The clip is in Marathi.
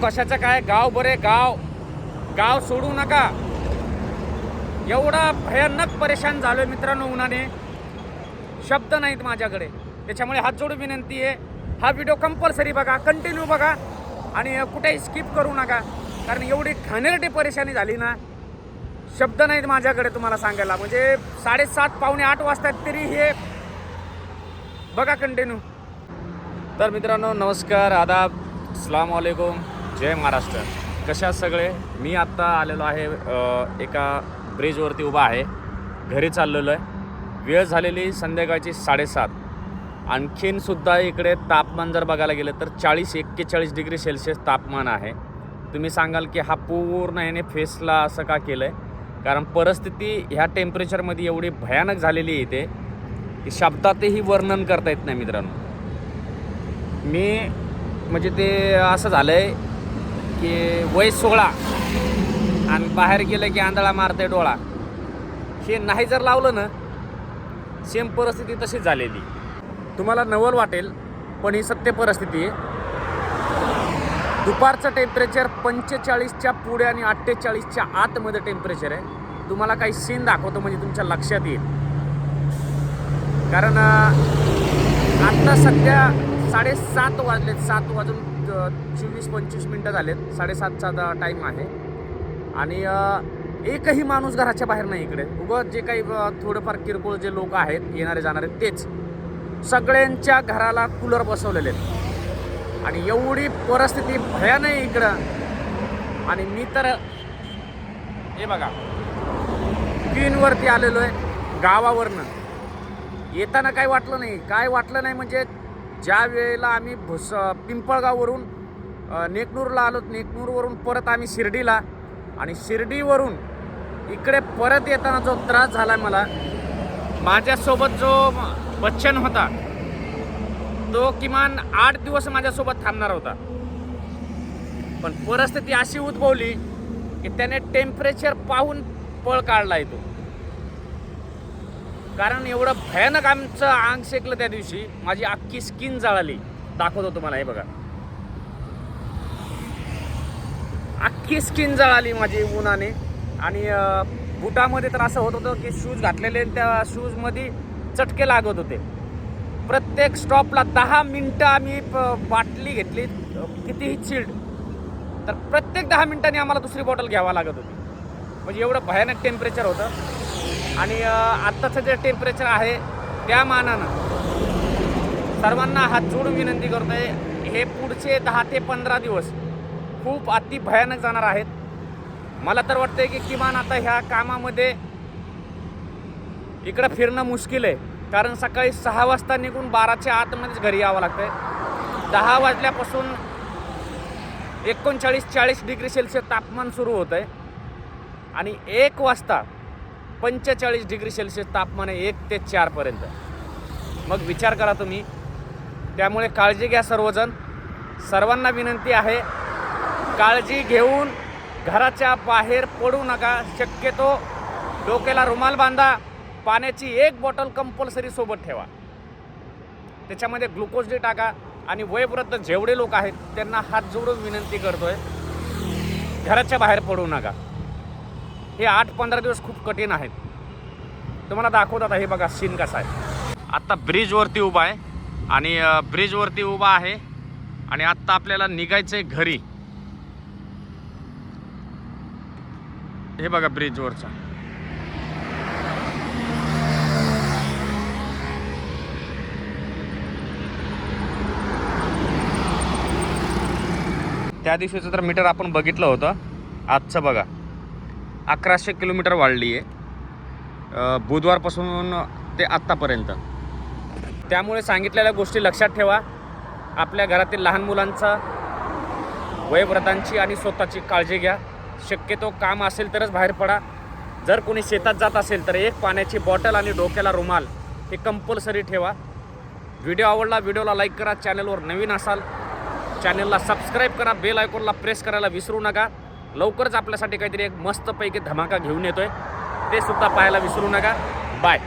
कशाचं काय गाव बरे गाव गाव सोडू नका. एवढा भयानक परेशान झालोय मित्रांनो उन्हाने, शब्द नाहीत माझ्याकडे. त्याच्यामुळे हात जोडून विनंती आहे, हा व्हिडिओ कंपल्सरी बघा, कंटिन्यू बघा आणि कुठेही स्किप करू नका. कारण एवढी घाणेरडी परेशानी झाली ना, शब्द नाहीत माझ्याकडे तुम्हाला सांगायला. म्हणजे 7:30 पावणे 8 वाजतात तरी हे बघा कंटिन्यू. तर मित्रांनो नमस्कार, आदाब, अस्सलाम वालेकुम, जय महाराष्ट्र. कशा सगळे. मी आत्ता आलेलो आहे एका ब्रिजवरती उभा आहे, घरी चाललेलो आहे. वेळ झालेली संध्याकाळची 7:30. आणखीनसुद्धा इकडे तापमान जर बघायला गेलं तर 40-41 डिग्री सेल्सिअस तापमान आहे. तुम्ही सांगाल की हा पूर्ण याने फेसला असं का केलं आहे. कारण परिस्थिती ह्या टेम्परेचरमध्ये एवढी भयानक झालेली आहे इथे की शब्दातही वर्णन करता येत नाही मित्रांनो. मी म्हणजे ते असं झालं आहे की वय 16 आणि बाहेर गेलं की आंधळा मारते डोळा. हे नाही जर लावलं ना, सेम परिस्थिती तशीच झालेली. तुम्हाला नवल वाटेल पण ही सत्य परिस्थिती आहे. दुपारचं टेम्परेचर 45च्या पुढे आणि 48च्या आतमध्ये टेम्परेचर आहे. तुम्हाला काही सीन दाखवतो म्हणजे तुमच्या लक्षात येईल. कारण आत्ता सध्या 7:30 वाजलेत, 7 वाजून 24-25 मिनटं झालेत. 7:30चा टाईम आहे आणि एकही माणूस घराच्या बाहेर नाही इकडे. उगं जे काही थोडंफार किरकोळ जे लोक आहेत येणारे जाणारे तेच. सगळ्यांच्या घराला कूलर बसवलेले आहेत आणि एवढी परिस्थिती भयानक आहे इकडं. आणि मी तर हे बघा पिनवरती आलेलो आहे गावावरनं. येताना काय वाटलं नाही म्हणजे ज्या वेळेला आम्ही पिंपळगाववरून नेकनूरला आलो, नेकनूरवरून परत आम्ही शिर्डीला आणि शिर्डीवरून इकडे परत येताना जो त्रास झाला मला, माझ्यासोबत जो बच्चन होता तो किमान 8 दिवस माझ्यासोबत थांबणार होता. पण परिस्थिती अशी उद्भवली की त्याने टेम्परेचर पाहून पळ काढला येतो. कारण एवढं भयानक आमचं अंग शेकलं त्या दिवशी. माझी अख्खी स्किन जळाली. दाखवतो तुम्हाला, हे बघा, अख्खी स्किन जळाली माझी उन्हाने. आणि बुटामध्ये तर असं होत होतं की शूज घातलेले, त्या शूजमध्ये चटके लागत होते. प्रत्येक स्टॉपला 10 मिनटं आम्ही बाटली घेतली, कितीही चिल्ड, तर प्रत्येक 10 मिनिटांनी आम्हाला दुसरी बॉटल घ्यावा लागत होती. म्हणजे एवढं भयानक टेम्परेचर होतं. आणि आत्ताचं जे टेम्परेचर आहे त्या मानानं सर्वांना हात जोडून विनंती करतो आहे, हे पुढचे 10 ते 15 दिवस खूप अति भयानक जाणार आहेत. मला तर वाटतंय की किमान आता ह्या कामामध्ये इकडं फिरणं मुश्किल आहे. कारण सकाळी 6 वाजता निघून 12च्या आतमध्येच घरी यावं लागतं आहे. 10 वाजल्यापासून 39-40 डिग्री सेल्सिअस तापमान सुरू होतं आहे आणि 1 वाजता 45 डिग्री सेल्सिअस तापमान आहे 1 ते 4 पर्यंत. मग विचार करा तुम्ही. त्यामुळे काळजी घ्या सर्वजण. सर्वांना विनंती आहे, काळजी घेऊन घराच्या बाहेर पडू नका. शक्यतो डोक्याला रुमाल बांधा. पाण्याची 1 बॉटल कंपल्सरी सोबत ठेवा. त्याच्यामध्ये ग्लुकोज डी टाका. आणि वयोवृद्ध जेवढे लोक आहेत त्यांना हात जोडून विनंती करतोय, घराच्या बाहेर पडू नका. हे 8-15 दिवस खूप कठीण आहेत. तुम्हाला दाखवत आता, हे बघा सीन कसा आहे. आत्ता ब्रिजवरती उभा आहे आणि ब्रिजवरती उभा आहे आणि आत्ता आपल्याला निघायचं आहे घरी. हे बघा ब्रिजवरचा. त्या दिवशीचं तर मीटर आपण बघितलं होतं. आजचं बघा 1100 किलोमीटर वाढली आहे बुधवारपासून ते आत्तापर्यंत. त्यामुळे सांगितलेल्या गोष्टी लक्षात ठेवा. आपल्या घरातील लहान मुलांचा, वयोवृद्धांची आणि स्वतःची काळजी घ्या. शक्यतो काम असेल तरच बाहेर पडा. जर कोणी शेतात जात असेल तर 1 पाण्याची बॉटल आणि डोक्याला रुमाल हे कंपल्सरी ठेवा. व्हिडिओ आवडला, व्हिडिओला लाईक करा. चॅनलवर नवीन असाल चॅनलला सबस्क्राईब करा. बेल आयकॉनला प्रेस करायला विसरू नका. लवकरच आपल्यासाठी काहीतरी एक मस्तपैकी धमाका घेऊन येतोय, ते सुद्धा पाहायला विसरू नका. बाय.